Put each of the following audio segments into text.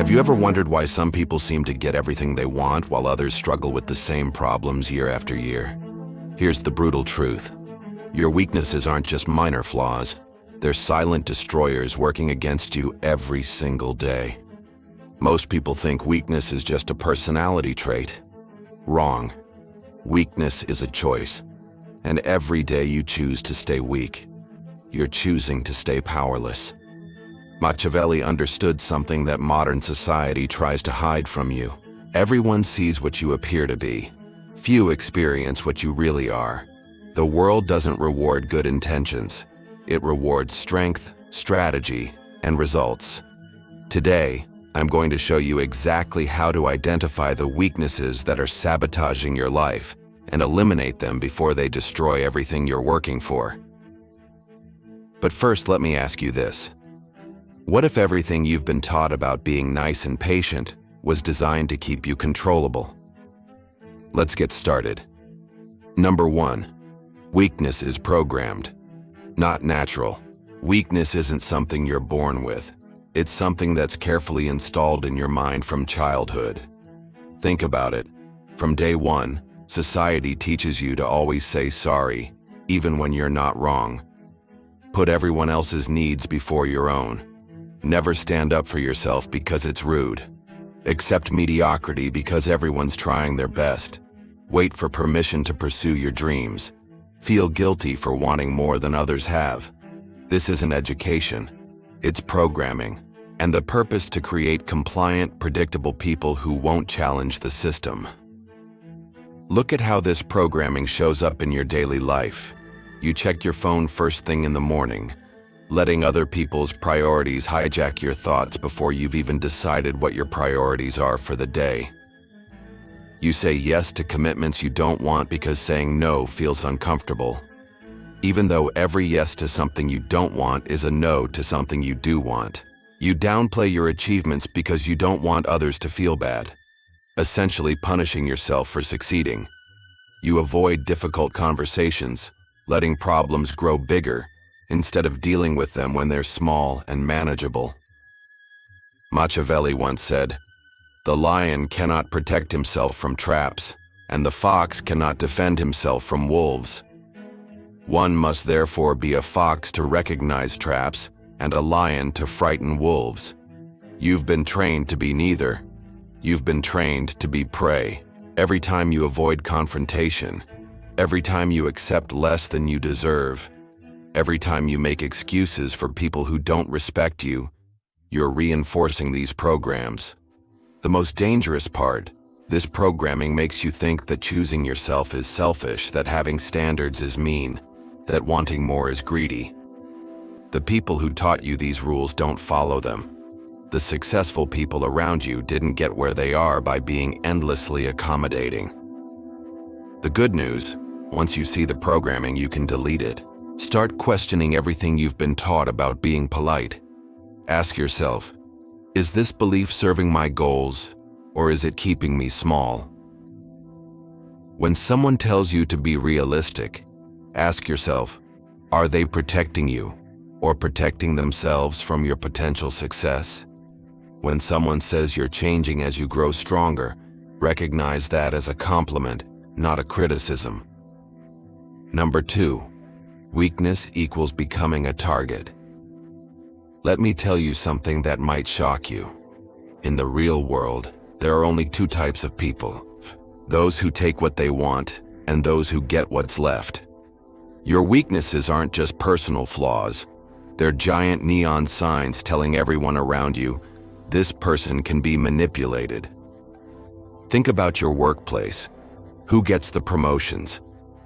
Have you ever wondered why some people seem to get everything they want while others struggle with the same problems year after year? Here's the brutal truth. Your weaknesses aren't just minor flaws. They're silent destroyers working against you every single day. Most people think weakness is just a personality trait. Wrong. Weakness is a choice. And every day you choose to stay weak, you're choosing to stay powerless. Machiavelli understood something that modern society tries to hide from you. Everyone sees what you appear to be. Few experience what you really are. The world doesn't reward good intentions. It rewards strength, strategy, and results. Today, I'm going to show you exactly how to identify the weaknesses that are sabotaging your life and eliminate them before they destroy everything you're working for. But first, let me ask you this. What if everything you've been taught about being nice and patient was designed to keep you controllable? Let's get started. Number 1. Weakness is programmed, not natural. Weakness isn't something you're born with. It's something that's carefully installed in your mind from childhood. Think about it. From day one, society teaches you to always say sorry, even when you're not wrong. Put everyone else's needs before your own. Never stand up for yourself because it's rude. Accept mediocrity because everyone's trying their best. Wait for permission to pursue your dreams. Feel guilty for wanting more than others have. This isn't education. It's programming. And the purpose to create compliant, predictable people who won't challenge the system. Look at how this programming shows up in your daily life. You check your phone first thing in the morning, letting other people's priorities hijack your thoughts before you've even decided what your priorities are for the day. You say yes to commitments you don't want because saying no feels uncomfortable, even though every yes to something you don't want is a no to something you do want. You downplay your achievements because you don't want others to feel bad, essentially punishing yourself for succeeding. You avoid difficult conversations, letting problems grow bigger instead of dealing with them when they're small and manageable. Machiavelli once said, "The lion cannot protect himself from traps, and the fox cannot defend himself from wolves. One must therefore be a fox to recognize traps and a lion to frighten wolves. You've been trained to be neither. You've been trained to be prey. Every time you avoid confrontation, every time you accept less than you deserve, every time you make excuses for people who don't respect you, you're reinforcing these programs. The most dangerous part, this programming makes you think that choosing yourself is selfish, that having standards is mean, that wanting more is greedy. The people who taught you these rules don't follow them. The successful people around you didn't get where they are by being endlessly accommodating. The good news, once you see the programming, you can delete it. Start questioning everything you've been taught about being polite. Ask yourself, is this belief serving my goals, or is it keeping me small? When someone tells you to be realistic, ask yourself, are they protecting you or protecting themselves from your potential success? When someone says you're changing as you grow stronger, recognize that as a compliment, not a criticism. Number 2. Weakness equals becoming a target. Let me tell you something that might shock you. In the real world, there are only 2 types of people. Those who take what they want and those who get what's left. Your weaknesses aren't just personal flaws. They're giant neon signs telling everyone around you, this person can be manipulated. Think about your workplace. Who gets the promotions?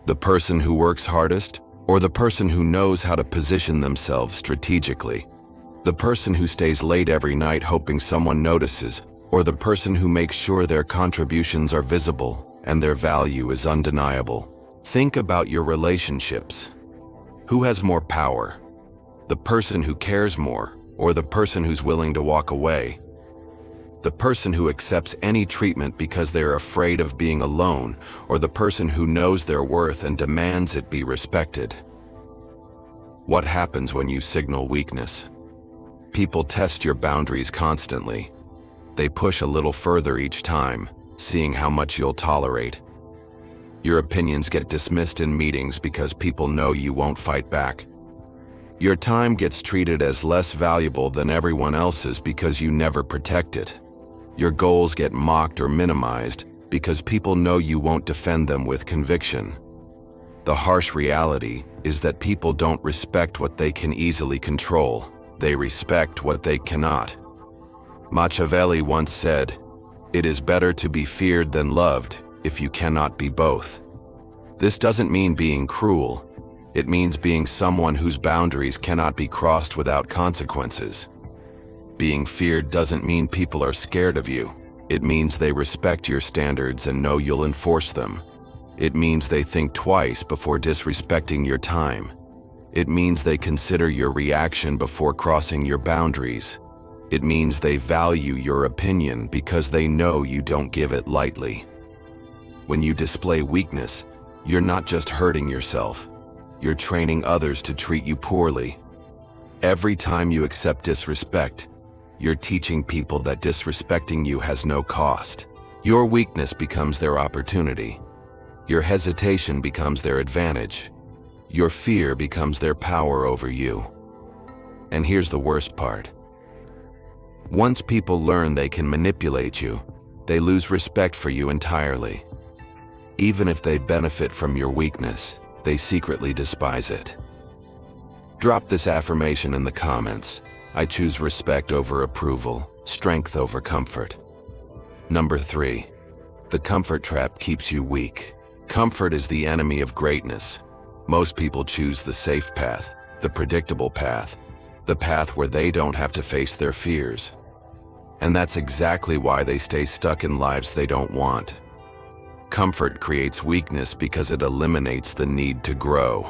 The person who works hardest, or the person who knows how to position themselves strategically? The person who stays late every night hoping someone notices, or the person who makes sure their contributions are visible and their value is undeniable? Think about your relationships. Who has more power? The person who cares more, or the person who's willing to walk away? The person who accepts any treatment because they're afraid of being alone, or the person who knows their worth and demands it be respected? What happens when you signal weakness? People test your boundaries constantly. They push a little further each time, seeing how much you'll tolerate. Your opinions get dismissed in meetings because people know you won't fight back. Your time gets treated as less valuable than everyone else's because you never protect it. Your goals get mocked or minimized because people know you won't defend them with conviction. The harsh reality is that people don't respect what they can easily control. They respect what they cannot. Machiavelli once said, "It is better to be feared than loved if you cannot be both." This doesn't mean being cruel. It means being someone whose boundaries cannot be crossed without consequences. Being feared doesn't mean people are scared of you. It means they respect your standards and know you'll enforce them. It means they think twice before disrespecting your time. It means they consider your reaction before crossing your boundaries. It means they value your opinion because they know you don't give it lightly. When you display weakness, you're not just hurting yourself. You're training others to treat you poorly. Every time you accept disrespect, you're teaching people that disrespecting you has no cost. Your weakness becomes their opportunity. Your hesitation becomes their advantage. Your fear becomes their power over you. And here's the worst part. Once people learn they can manipulate you, they lose respect for you entirely. Even if they benefit from your weakness, they secretly despise it. Drop this affirmation in the comments. I choose respect over approval, strength over comfort. Number 3. The comfort trap keeps you weak. Comfort is the enemy of greatness. Most people choose the safe path, the predictable path, the path where they don't have to face their fears. And that's exactly why they stay stuck in lives they don't want. Comfort creates weakness because it eliminates the need to grow.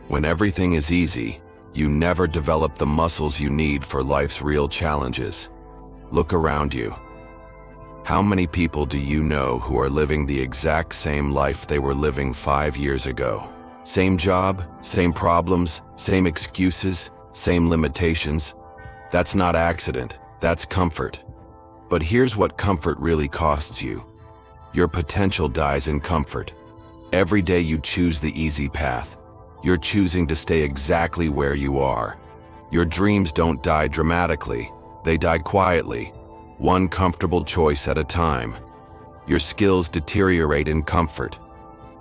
When everything is easy, you never develop the muscles you need for life's real challenges. Look around you. How many people do you know who are living the exact same life they were living 5 years ago? Same job, same problems, same excuses, same limitations. That's not accident, that's comfort. But here's what comfort really costs you. Your potential dies in comfort. Every day you choose the easy path. You're choosing to stay exactly where you are. Your dreams don't die dramatically, they die quietly, one comfortable choice at a time. Your skills deteriorate in comfort.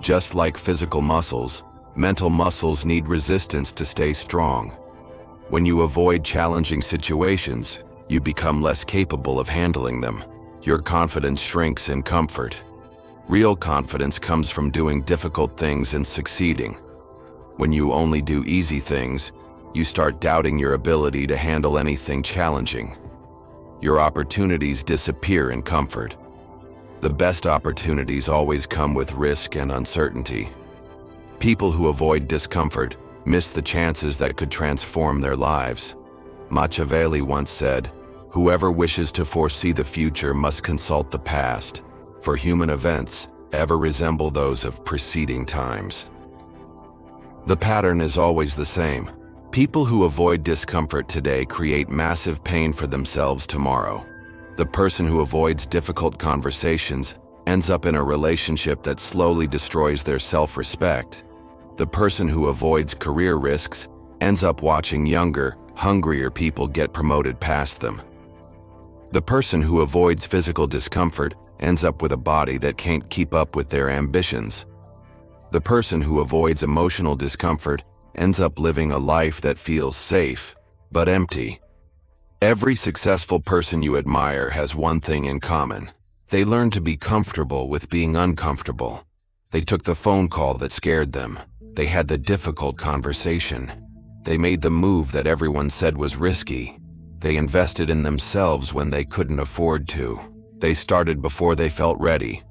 Just like physical muscles, mental muscles need resistance to stay strong. When you avoid challenging situations, you become less capable of handling them. Your confidence shrinks in comfort. Real confidence comes from doing difficult things and succeeding. When you only do easy things, you start doubting your ability to handle anything challenging. Your opportunities disappear in comfort. The best opportunities always come with risk and uncertainty. People who avoid discomfort miss the chances that could transform their lives. Machiavelli once said, "Whoever wishes to foresee the future must consult the past, for human events ever resemble those of preceding times." The pattern is always the same. People who avoid discomfort today create massive pain for themselves tomorrow. The person who avoids difficult conversations ends up in a relationship that slowly destroys their self-respect. The person who avoids career risks ends up watching younger, hungrier people get promoted past them. The person who avoids physical discomfort ends up with a body that can't keep up with their ambitions. The person who avoids emotional discomfort ends up living a life that feels safe, but empty. Every successful person you admire has one thing in common. They learned to be comfortable with being uncomfortable. They took the phone call that scared them. They had the difficult conversation. They made the move that everyone said was risky. They invested in themselves when they couldn't afford to. They started before they felt ready.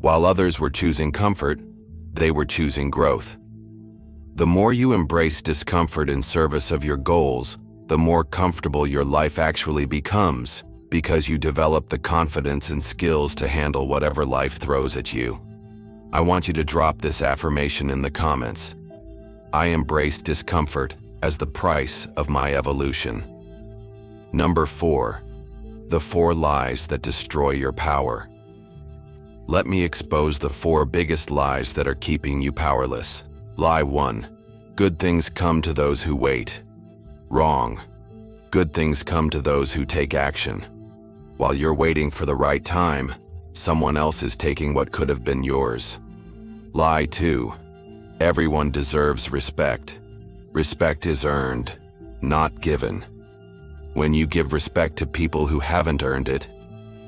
While others were choosing comfort, they were choosing growth. The more you embrace discomfort in service of your goals, the more comfortable your life actually becomes, because you develop the confidence and skills to handle whatever life throws at you. I want you to drop this affirmation in the comments. I embrace discomfort as the price of my evolution. Number 4. The 4 lies that destroy your power. Let me expose the 4 biggest lies that are keeping you powerless. Lie 1. Good things come to those who wait. Wrong. Good things come to those who take action. While you're waiting for the right time, someone else is taking what could have been yours. Lie 2. Everyone deserves respect. Respect is earned, not given. When you give respect to people who haven't earned it,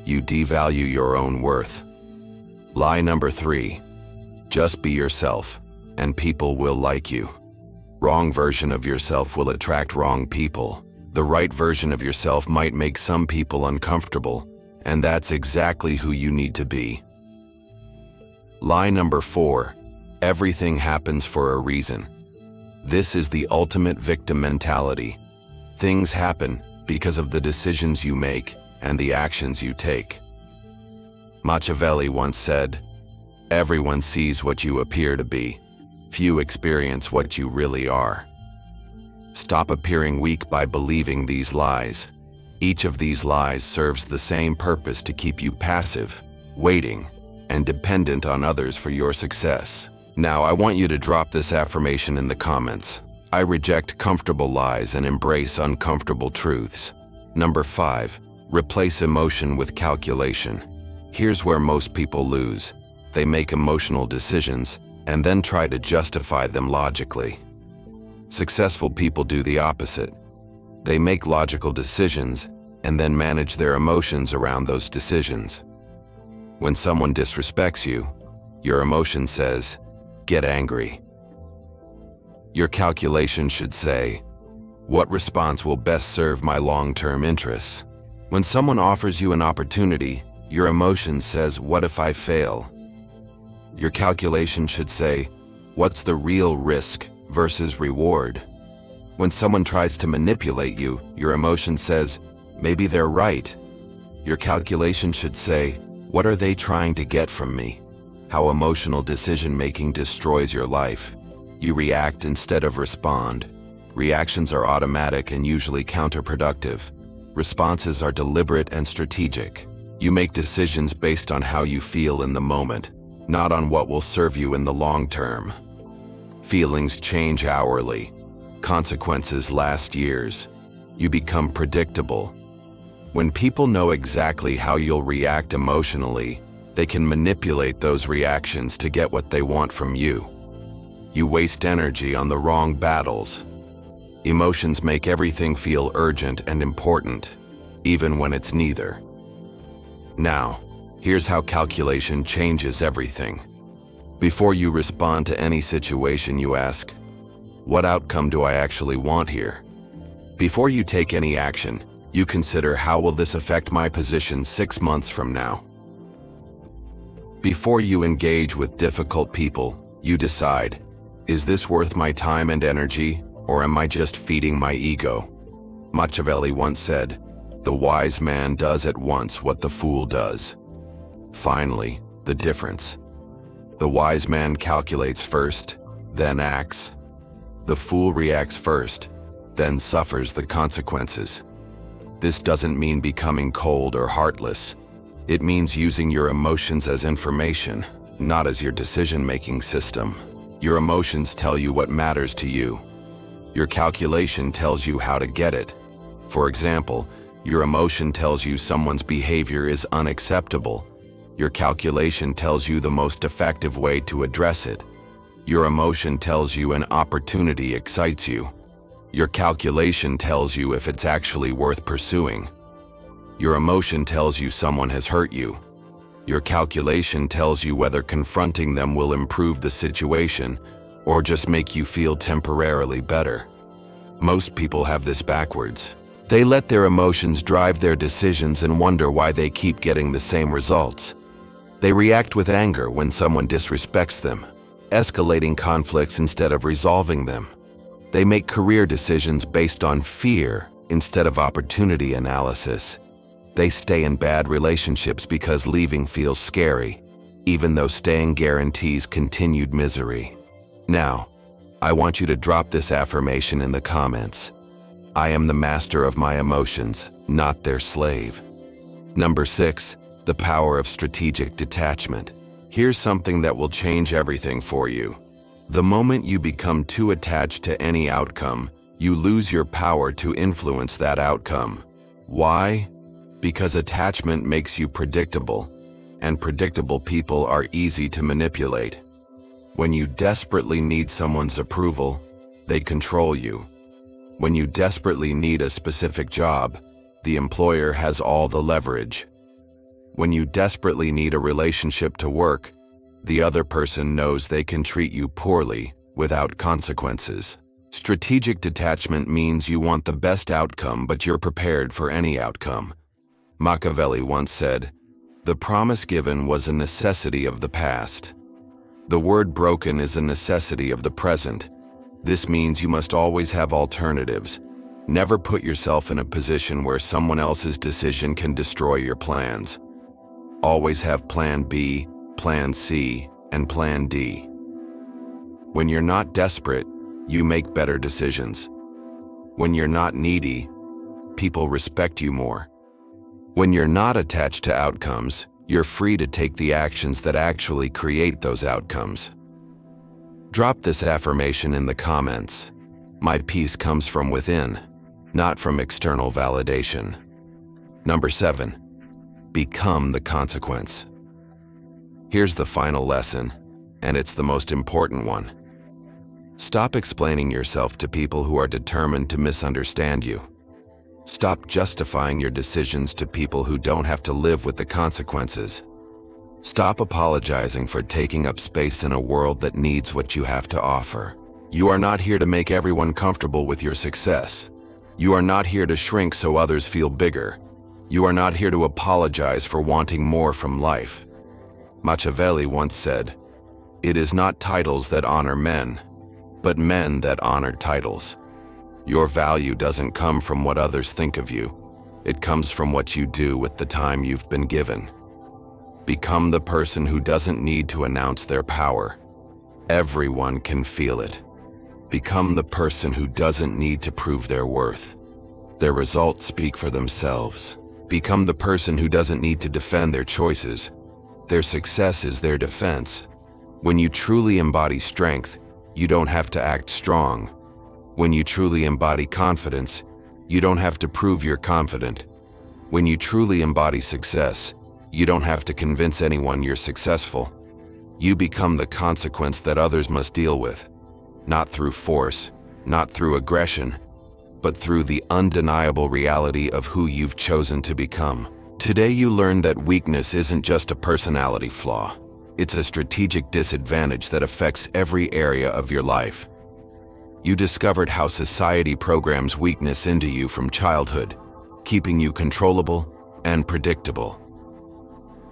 you devalue your own worth. Lie number 3. Just be yourself, and people will like you. Wrong version of yourself will attract wrong people. The right version of yourself might make some people uncomfortable, and that's exactly who you need to be. Lie number 4. Everything happens for a reason. This is the ultimate victim mentality. Things happen because of the decisions you make and the actions you take. Machiavelli once said, "Everyone sees what you appear to be. Few experience what you really are." Stop appearing weak by believing these lies. Each of these lies serves the same purpose: to keep you passive, waiting, and dependent on others for your success. Now, I want you to drop this affirmation in the comments. I reject comfortable lies and embrace uncomfortable truths. Number 5. Replace emotion with calculation. Here's where most people lose. They make emotional decisions and then try to justify them logically. Successful people do the opposite. They make logical decisions and then manage their emotions around those decisions. When someone disrespects you, your emotion says, "Get angry." Your calculation should say, "What response will best serve my long-term interests?" When someone offers you an opportunity, your emotion says, "What if I fail?" Your calculation should say, "What's the real risk versus reward?" When someone tries to manipulate you, your emotion says, "Maybe they're right." Your calculation should say, "What are they trying to get from me?" How emotional decision-making destroys your life. You react instead of respond. Reactions are automatic and usually counterproductive. Responses are deliberate and strategic. You make decisions based on how you feel in the moment, not on what will serve you in the long term. Feelings change hourly. Consequences last years. You become predictable. When people know exactly how you'll react emotionally, they can manipulate those reactions to get what they want from you. You waste energy on the wrong battles. Emotions make everything feel urgent and important, even when it's neither. Now, here's how calculation changes everything. Before you respond to any situation, you ask, "What outcome do I actually want here?" Before you take any action, you consider, "How will this affect my position 6 months from now?" Before you engage with difficult people, you decide, "Is this worth my time and energy, or am I just feeding my ego?" Machiavelli once said, "The wise man does at once what the fool does." Finally, the difference. The wise man calculates first, then acts. The fool reacts first, then suffers the consequences. This doesn't mean becoming cold or heartless. It means using your emotions as information, not as your decision-making system. Your emotions tell you what matters to you. Your calculation tells you how to get it. For example, your emotion tells you someone's behavior is unacceptable. Your calculation tells you the most effective way to address it. Your emotion tells you an opportunity excites you. Your calculation tells you if it's actually worth pursuing. Your emotion tells you someone has hurt you. Your calculation tells you whether confronting them will improve the situation or just make you feel temporarily better. Most people have this backwards. They let their emotions drive their decisions and wonder why they keep getting the same results. They react with anger when someone disrespects them, escalating conflicts instead of resolving them. They make career decisions based on fear instead of opportunity analysis. They stay in bad relationships because leaving feels scary, even though staying guarantees continued misery. Now, I want you to drop this affirmation in the comments. I am the master of my emotions, not their slave. Number 6, the power of strategic detachment. Here's something that will change everything for you. The moment you become too attached to any outcome, you lose your power to influence that outcome. Why? Because attachment makes you predictable, and predictable people are easy to manipulate. When you desperately need someone's approval, they control you. When you desperately need a specific job, the employer has all the leverage. When you desperately need a relationship to work, the other person knows they can treat you poorly without consequences. Strategic detachment means you want the best outcome, but you're prepared for any outcome. Machiavelli once said, "The promise given was a necessity of the past. The word broken is a necessity of the present." This means you must always have alternatives. Never put yourself in a position where someone else's decision can destroy your plans. Always have Plan B, Plan C, and Plan D. When you're not desperate, you make better decisions. When you're not needy, people respect you more. When you're not attached to outcomes, you're free to take the actions that actually create those outcomes. Drop this affirmation in the comments. My peace comes from within, not from external validation. Number 7, become the consequence. Here's the final lesson, and it's the most important one. Stop explaining yourself to people who are determined to misunderstand you. Stop justifying your decisions to people who don't have to live with the consequences. Stop apologizing for taking up space in a world that needs what you have to offer. You are not here to make everyone comfortable with your success. You are not here to shrink so others feel bigger. You are not here to apologize for wanting more from life. Machiavelli once said, "It is not titles that honor men, but men that honor titles." Your value doesn't come from what others think of you. It comes from what you do with the time you've been given. Become the person who doesn't need to announce their power. Everyone can feel it. Become the person who doesn't need to prove their worth. Their results speak for themselves. Become the person who doesn't need to defend their choices. Their success is their defense. When you truly embody strength, you don't have to act strong. When you truly embody confidence, you don't have to prove you're confident. When you truly embody success, you don't have to convince anyone you're successful. You become the consequence that others must deal with, not through force, not through aggression, but through the undeniable reality of who you've chosen to become. Today you learned that weakness isn't just a personality flaw. It's a strategic disadvantage that affects every area of your life. You discovered how society programs weakness into you from childhood, keeping you controllable and predictable.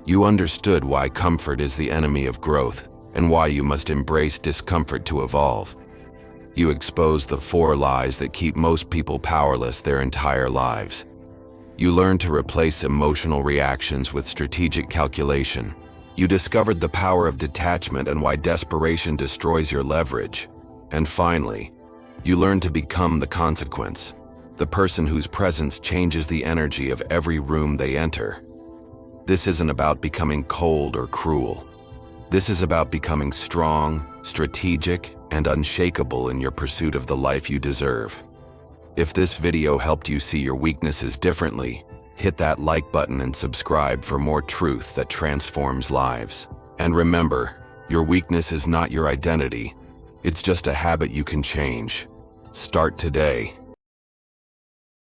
You understood why comfort is the enemy of growth and why you must embrace discomfort to evolve. You exposed the 4 lies that keep most people powerless their entire lives. You learned to replace emotional reactions with strategic calculation. You discovered the power of detachment and why desperation destroys your leverage. And finally, you learned to become the consequence, the person whose presence changes the energy of every room they enter. This isn't about becoming cold or cruel. This is about becoming strong, strategic, and unshakable in your pursuit of the life you deserve. If this video helped you see your weaknesses differently, hit that like button and subscribe for more truth that transforms lives. And remember, your weakness is not your identity. It's just a habit you can change. Start today.